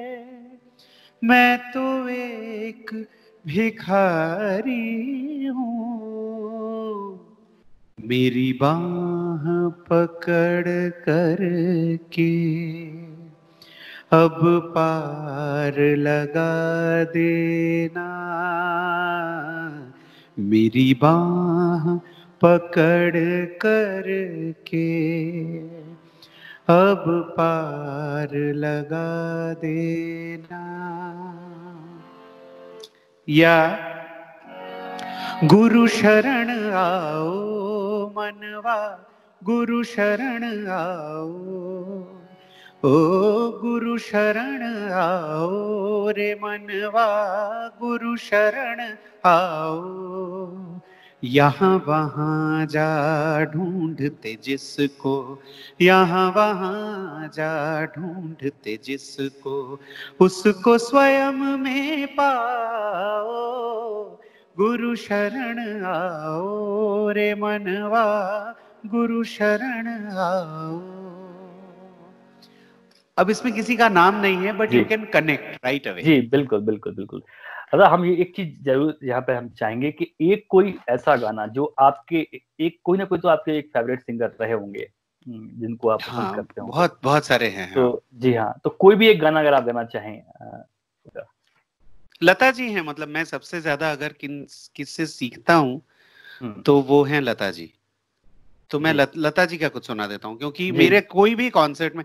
मैं तो एक भिखारी हूँ, मेरी बाह पकड़ कर के अब पार लगा देना, मेरी बाह पकड़ कर के अब पार लगा देना। या गुरु शरण आओ मनवा, गुरु शरण आओ, ओ गुरु शरण आओ रे मनवा, गुरु शरण आओ। यहाँ वहाँ जा ढूंढते जिसको, यहाँ वहाँ जा ढूंढते जिसको, उसको स्वयं में पाओ। गुरु शरण आओ रे मनवा, गुरु शरण आओ। अब इसमें किसी का नाम नहीं है, बट जी। You can connect right away. जी बिल्कुल बिल्कुल बिल्कुल। अच्छा, हम ये एक चीज जरूर यहाँ पे हम चाहेंगे कि एक कोई ऐसा गाना जो आपके एक कोई ना कोई तो आपके एक फेवरेट सिंगर रहे होंगे, जिनको आप पसंद हाँ, करते होंगे। बहुत बहुत सारे हैं। हाँ। तो जी हाँ, तो कोई भी एक गाना अगर आप गाना चाहें। लता जी हैं, मतलब मैं सबसे ज्यादा अगर किससे सीखता हूँ हम्म, तो वो हैं लता जी। तो मैं जी। लता जी का कुछ सुना देता हूँ, क्योंकि जी। मेरे कोई भी कॉन्सर्ट में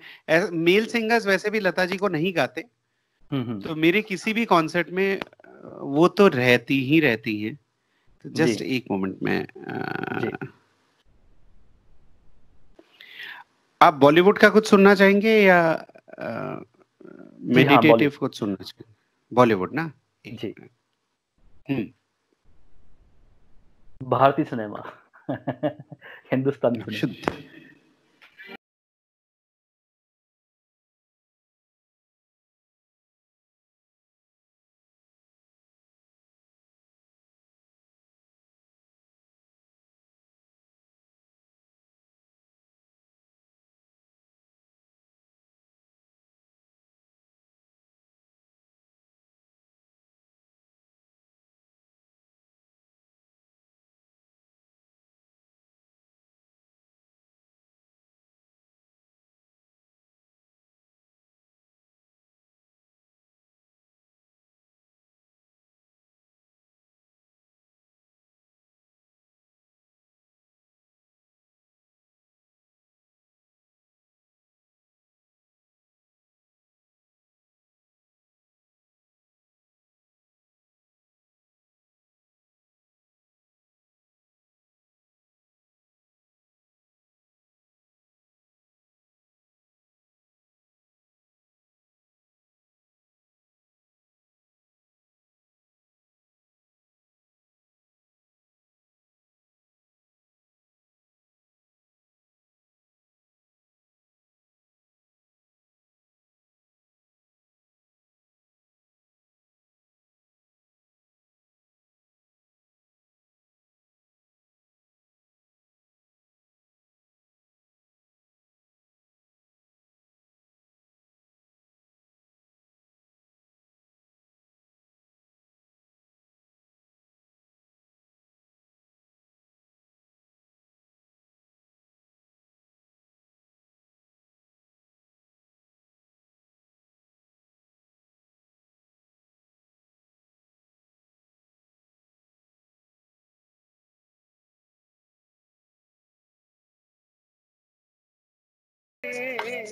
मेल सिंगर्स वैसे भी लता जी को नहीं गाते, तो मेरे किसी भी कॉन्सर्ट में वो तो रहती ही रहती हैं। तो जस्ट एक मोमेंट में जी। आप बॉलीवुड का कुछ सुनना चाहेंगे या जी हाँ, मेडिटेटिव कुछ सुनना चाहेंगे? बॉलीवुड ना। जी। हम्म। भारतीय सिनेमा हिंदुस्तानी सिनेमा। शुद्ध।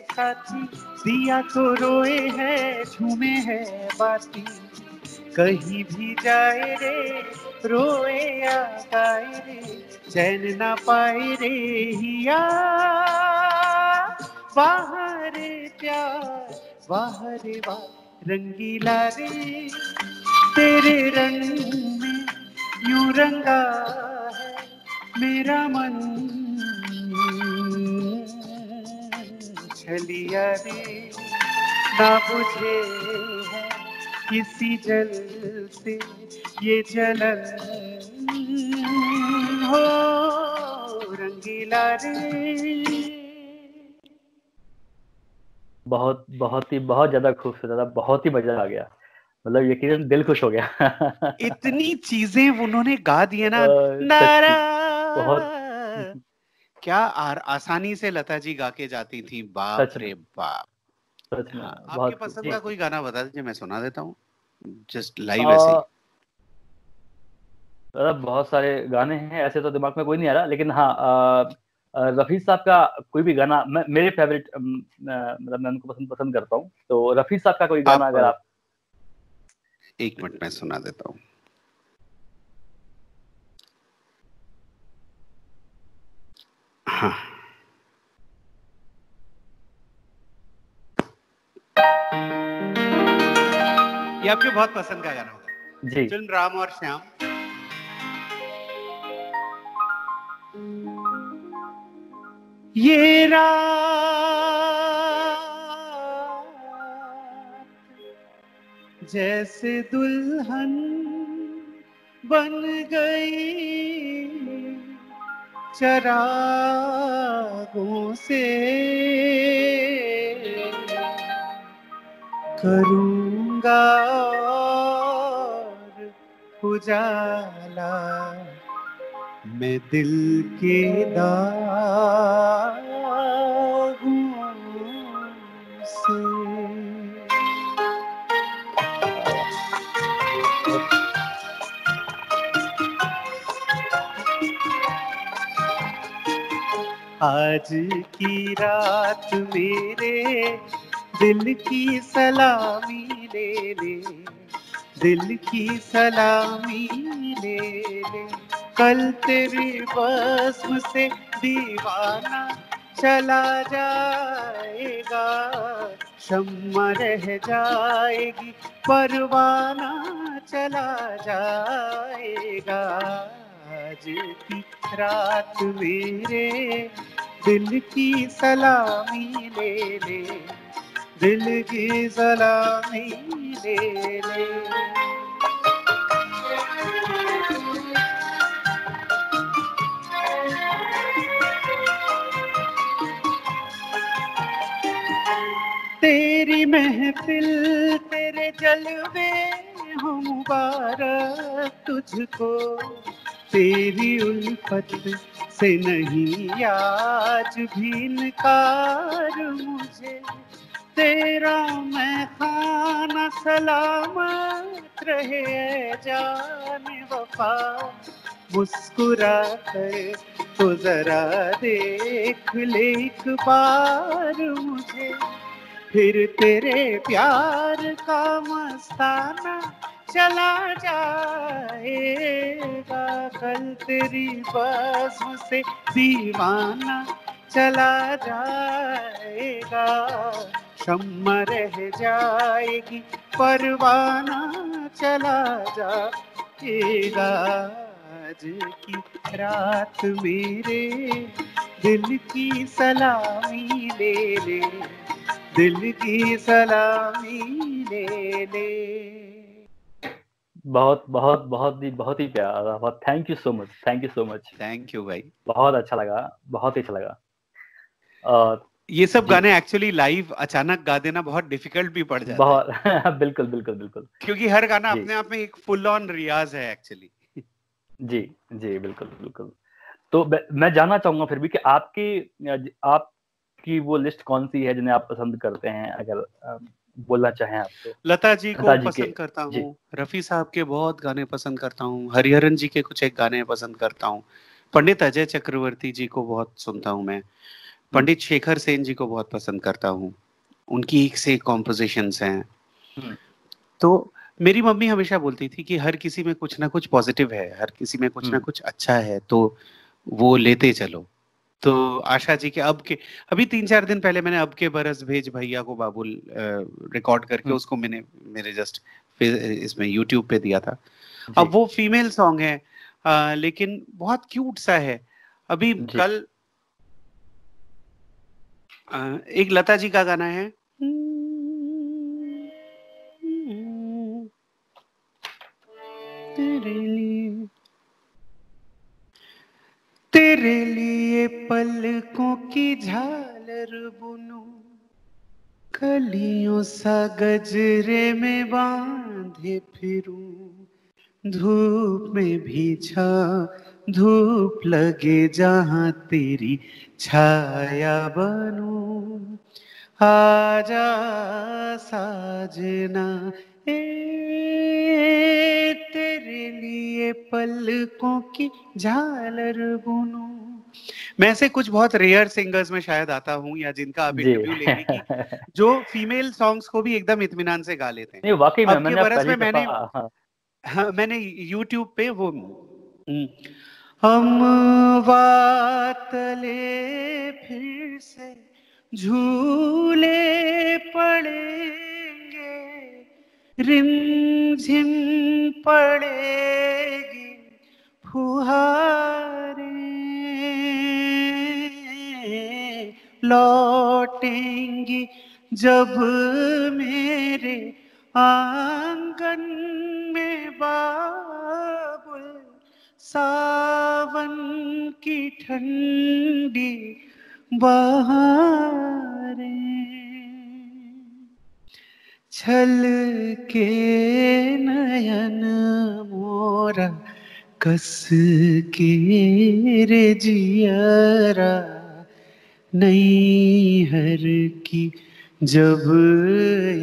साथी दिया तो रोए है, झूमे है बाती, कहीं भी जाए रे रोए या गाए रे, चैन ना पाए रे हिया। बाहर प्यार बाहर वाह रंगीला रे, तेरे रंग में यूं रंगा है मेरा मन, छलिया रे ना बुझे है किसी जल से ये जलन हो रंगीला रे। बहुत बहुत ज्यादा खूबसूरत, बहुत ही मजा आ गया, मतलब यकीनन दिल खुश हो गया। इतनी चीजें उन्होंने गा दिए ना, सच्ची, बहुत क्या आसानी से लता जी गा के जाती थी, बाप सच में, रे बाप। सच में हाँ, आपके बहुत पसंद का कोई गाना बता दीजिए, मैं सुना देता हूँ जस्ट आ, लाइव ऐसे ही। बहुत सारे गाने हैं ऐसे तो दिमाग में कोई नहीं आ रहा, लेकिन हाँ, रफी साहब का कोई भी गाना मेरे फेवरेट, मतलब मैं उनको पसंद करता हूँ, तो रफी साहब का कोई गाना अगर आप। एक मिनट में सुना देता हूँ। हाँ, ये आपके बहुत पसंद का गाना होगा जी। फिल्म राम और श्याम। ये रात जैसे दुल्हन बन गई चरागों से, करूंगा और उजाला मैं दिल के दागों से। आज की रात मेरे दिल की सलामी ले ले, दिल की सलामी ले ले, कल तेरी बस्म से दीवाना चला जाएगा, शम्मा रह जाएगी परवाना चला जाएगा। आज की रात मेरे दिल की सलामी ले ले, दिल की सलामी ले ले। तेरी महफिल तेरे जलवे हो मुबारक तुझको, तेरी उल्फत से नहीं आज भी इनकार मुझे, तेरा मैं खाना सलामत रहे जाने वफा, मुस्कुरा कर तो जरा देख ले एक बार मुझे, फिर तेरे प्यार का मस्ताना चला जाएगा, कल तेरी बस्म से दीवाना चला जाएगा, शम्मा रह जाएगी परवाना चला जाएगा। आज की रात मेरे दिल की सलामी ले ले, दिल की सलामी ले ले। बहुत बहुत बहुत ही प्यारा। बहुत thank you so much, thank you so much. Thank you भाई, बहुत अच्छा लगा, बहुत ही अच्छा लगा। ये सब गाने एक्चुअली लाइव अचानक गा देना बहुत डिफिकल्ट भी पड़ जाता बहुत है। बिल्कुल बिल्कुल बिल्कुल, क्योंकि हर गाना अपने आप में एक फुल ऑन रियाज है एक्चुअली। जी जी बिल्कुल बिल्कुल। तो मैं जानना चाहूंगा फिर भी कि आपकी वो लिस्ट कौन सी है जिन्हें आप पसंद करते हैं, अगर बोलना चाहें आप तो। लता जी को पसंद करता हूँ, रफी साहब के बहुत गाने पसंद करता हूँ, हरिहरन जी के कुछ एक गाने पसंद करता हूँ, पंडित अजय चक्रवर्ती जी को बहुत सुनता हूँ मैं, पंडित शेखर सेन जी को बहुत पसंद करता हूँ, उनकी एक से एक कॉम्पोजिशंस हैं। तो मेरी मम्मी हमेशा बोलती थी कि हर किसी में कुछ ना कुछ पॉजिटिव है, हर किसी में कुछ ना कुछ अच्छा है, तो वो लेते चलो। तो आशा जी के अभी 3-4 दिन पहले मैंने अब के बरस भेज भैया को बाबुल रिकॉर्ड करके उसको मैंने मेरे जस्ट इसमें YouTube पे दिया था। अब वो फीमेल सॉन्ग है, लेकिन बहुत क्यूट सा है। अभी कल एक लता जी का गाना है, तेरे लिए पलकों की झालर बुनूं, कलियों सा गजरे में बांधे फिरूं, धूप में भी धूप लगे जहां तेरी छाया बनूं, आजा साजना तेरे लिए पलकों की झालर बुनूं। मैं से कुछ बहुत रेयर सिंगर्स में शायद आता हूँ, या जिनका आप इंटरव्यू लेंगे, कि जो फीमेल सॉन्ग्स को भी एकदम इत्मीनान से गा लेते हैं। नहीं वाकई में, अब के बरस में मैंने YouTube पे वो हम वातले फिर से झूले पड़ेंगे, रिमझिम पड़ेगी फुहारें, लौटेंगी जब मेरे आंगन में बाबुल, सावन की ठंडी बहारें, छल के नयन मोरा कस के रे जियरा, नैहर की जब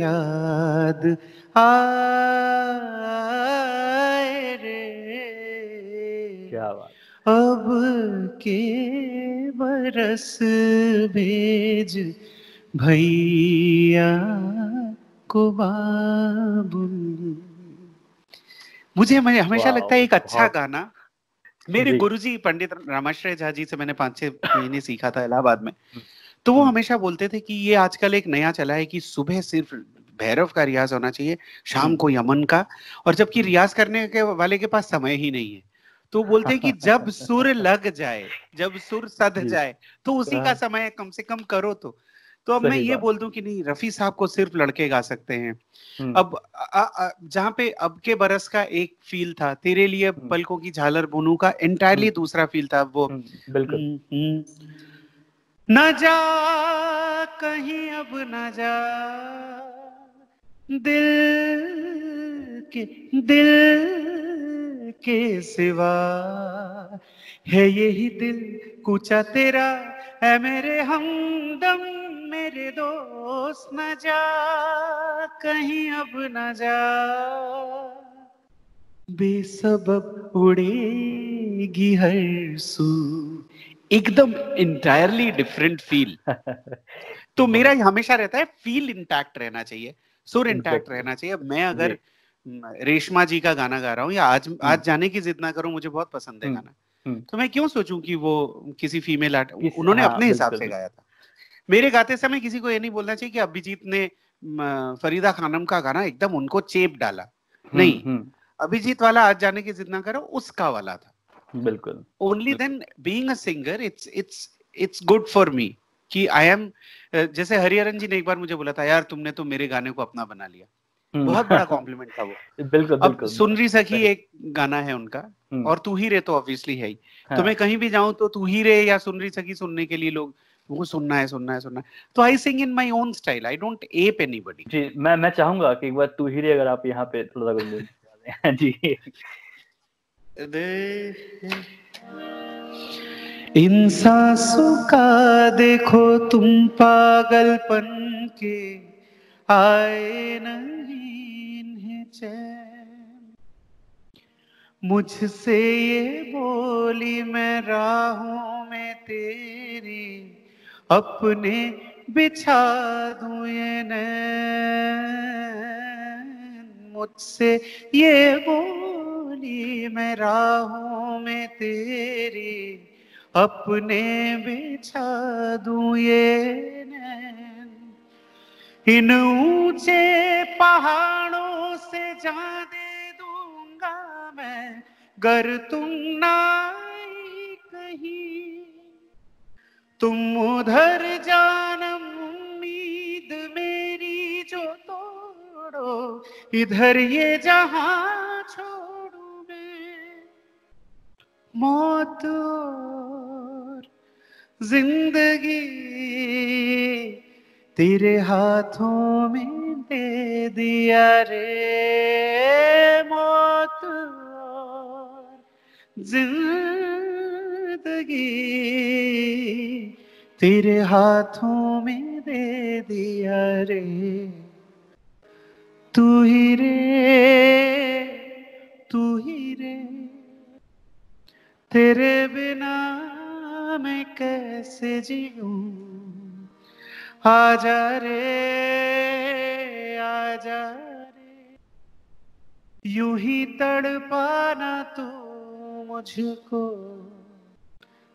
याद आए रे, क्या बात। अब के बरस भेज भैया को बाबुल। मुझे हमेशा लगता है एक अच्छा गाना, मेरे गुरुजी पंडित रामाश्रय झा जी से मैंने 5-6 महीने सीखा था इलाहाबाद में, तो वो हमेशा बोलते थे कि ये आजकल एक नया चला है कि सुबह सिर्फ भैरव का रियाज होना चाहिए, शाम को यमन का, और जबकि रियाज करने के वाले के पास समय ही नहीं है। तो बोलते हैं कि जब सुर लग जाए, जब सुर सध जाए, तो उसी का समय कम से कम करो। तो अब मैं ये बोल दूं कि नहीं, रफी साहब को सिर्फ लड़के गा सकते हैं। अब जहाँ पे अब के बरस का एक फील था, तेरे लिए पलकों की झालर बुनूं का एंटायरली दूसरा फील था। वो बिल्कुल न जा कहीं अब न जा, दिल के सिवा है यही दिल कूचा तेरा, है मेरे हमदम मेरे दोस्त, न जा कहीं अब न जा, बेसबब उड़ेगी हर सू, एकदम इंटायरली डिफरेंट फील। तो मेरा हमेशा रहता है फील इंटैक्ट रहना चाहिए, सुर इंटैक्ट रहना चाहिए। अब मैं अगर रेशमा जी का गाना गा रहा हूँ या आज जाने की जिद ना करूं, मुझे बहुत पसंद है गाना, तो मैं क्यों सोचूं कि वो किसी फीमेल उन्होंने अपने हिसाब से गाया था। मेरे गाते समय किसी को ये नहीं बोलना चाहिए कि अभिजीत ने फरीदा खानम का गाना एकदम उनको चेप डाला, नहीं, अभिजीत वाला आज जाने की जिद ना करो उसका वाला था। बिल्कुल। Only then being a singer it's good for me कि आई एम, जैसे हरिहरन जी ने एक बार मुझे बोला था, यार तुमने तो मेरे गाने को अपना बना लिया, बहुत बड़ा कॉम्प्लीमेंट था वो। बिल्कुल। अब सुन रही सखी एक गाना है उनका, और तू ही रे तो ऑब्वियसली है ही। तो मैं कहीं भी जाऊं तो तू ही रे या सुन रही सखी सुनने के लिए लोग वो सुनना है। तो I sing in my own style, I don't ape anybody. जी, मैं चाहूंगा कि एक बार तू ही रे अगर आप यहाँ पे थोड़ा सा गुनगुन जी। इन सांसों का देखो तुम पागलपन के आए नहीं इन्हें चैन, मुझसे ये बोली मैं राहों में तेरी अपने बिछा दूं ये नैन, मुझसे ये बोली मैं राहों में तेरी अपने बिछा दूं ये नैन, इन ऊंचे पहाड़ों से जा दे दूंगा मैं गर तुम ना आई कहीं, तुम उधर जानम उम्मीद मेरी जो तोड़ो, इधर ये जहां छोड़ू मैं, मौत और जिंदगी तेरे हाथों में दे दिया रे, मौत और जिंदगी तेरे हाथों में दे दिया रे, तू ही रे तेरे बिना मैं कैसे जीऊं, आजा रे यूं ही तड़पाना तू मुझको,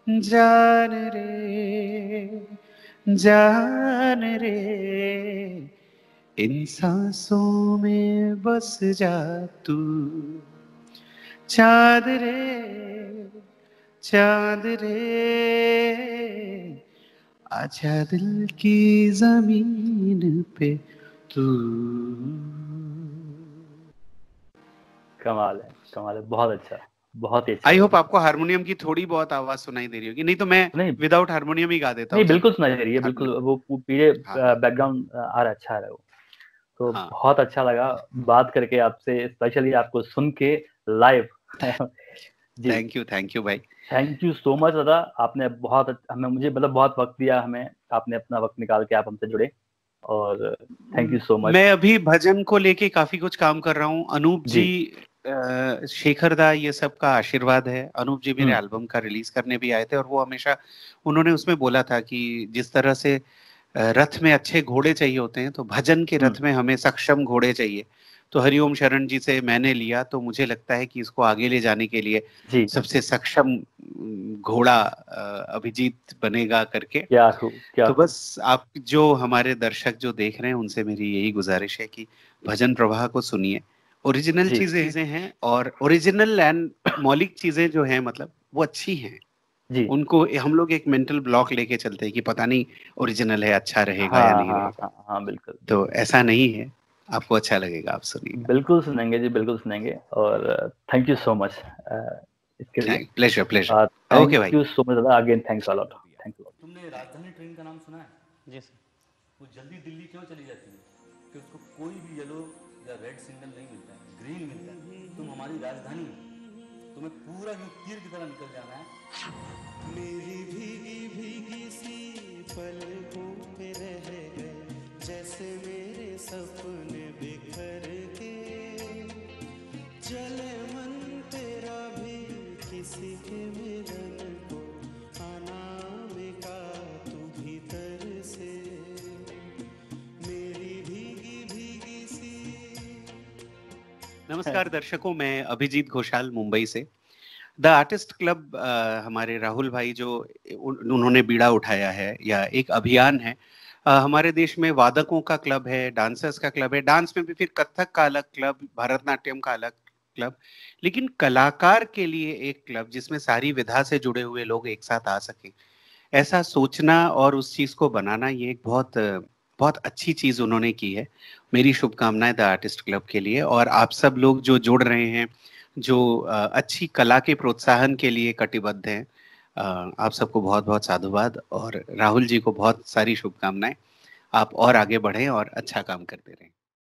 जान रे इन सांसों में बस जा तू, चाँद रे चाँद रे, आजा दिल की जमीन पे तू। कमाल है, बहुत अच्छा, बहुत ही अच्छा। आई होप आपको हारमोनियम की थोड़ी बहुत आवाज सुनाई दे रही होगी, नहीं तो मैं विदाउट हारमोनियम ही गा देता हूँ। नहीं, बिल्कुल सुनाई दे रही है, बिल्कुल वो पीछे बैकग्राउंड आ रहा, अच्छा है वो तो। बहुत अच्छा लगा बात करके आपसे, स्पेशली आपको सुन के लाइव। थैंक यू भाई, थैंक यू सो मच दादा, आपने बहुत हमें मुझे मतलब बहुत वक्त दिया हमें, आपने अपना वक्त निकाल के आप हमसे जुड़े, और थैंक यू सो मच। मैं अभी भजन को लेके काफी कुछ काम कर रहा हूँ। अनूप जी, शेखर दा, ये सब का आशीर्वाद है। अनूप जी मेरे एल्बम का रिलीज करने भी आए थे, और वो हमेशा उन्होंने उसमें बोला था कि जिस तरह से रथ में अच्छे घोड़े चाहिए होते हैं, तो भजन के रथ में हमें सक्षम घोड़े चाहिए। तो हरिओम शरण जी से मैंने लिया, तो मुझे लगता है कि इसको आगे ले जाने के लिए सबसे सक्षम घोड़ा अभिजीत बनेगा करके। क्या तो बस आप जो हमारे दर्शक जो देख रहे हैं, उनसे मेरी यही गुजारिश है कि भजन प्रवाह को सुनिए। ओरिजिनल चीजें हैं, और ओरिजिनल एंड मौलिक चीजें जो हैं, मतलब वो अच्छी हैं। उनको हम लोग एक मेंटल ब्लॉक लेके चलते हैं कि पता नहीं ओरिजिनल है, अच्छा रहेगा या नहीं रहेगा। हाँ बिल्कुल, तो ऐसा नहीं है, आपको अच्छा लगेगा, आप सुनिए। बिल्कुल सुनेंगे जी, बिल्कुल सुनेंगे, और थैंक यू सो मच इसके लिए। प्लेजर ओके भाई, थैंक यू सो मच दादा, again thanks a lot, thank you. तुमने राजधानी ट्रेन का नाम सुना है? जी सर। वो जल्दी दिल्ली क्यों चली जाती है? कि उसको कोई भी येलो या रेड सिग्नल नहीं मिलता है, ग्रीन मिलता है। तुम हमारी राजधानी हो, तुम्हें पूरा यूं तीर की तरह निकल जाना है। मेरी भीगी भीगी सी पलकों पे रह गए, जैसे मेरे सपने बिखर के, चले मन तेरा भी किसी के मिलन को, अनामिका तू भीतर से, मेरी भीगी भीगी सी। नमस्कार दर्शकों, मैं अभिजीत घोषाल मुंबई से। द आर्टिस्ट क्लब, हमारे राहुल भाई जो उन्होंने बीड़ा उठाया है, या एक अभियान है। हमारे देश में वादकों का क्लब है, डांसर्स का क्लब है, डांस में भी फिर कथक का अलग क्लब, भरतनाट्यम का अलग क्लब, लेकिन कलाकार के लिए एक क्लब जिसमें सारी विधा से जुड़े हुए लोग एक साथ आ सके, ऐसा सोचना और उस चीज को बनाना, ये एक बहुत बहुत अच्छी चीज उन्होंने की है। मेरी शुभकामनाएं द आर्टिस्ट क्लब के लिए, और आप सब लोग जो जुड़ रहे हैं, जो अच्छी कला के प्रोत्साहन के लिए कटिबद्ध हैं, आप सबको बहुत बहुत साधुवाद, और राहुल जी को बहुत सारी शुभकामनाएं। आप और आगे बढ़ें और अच्छा काम करते रहें।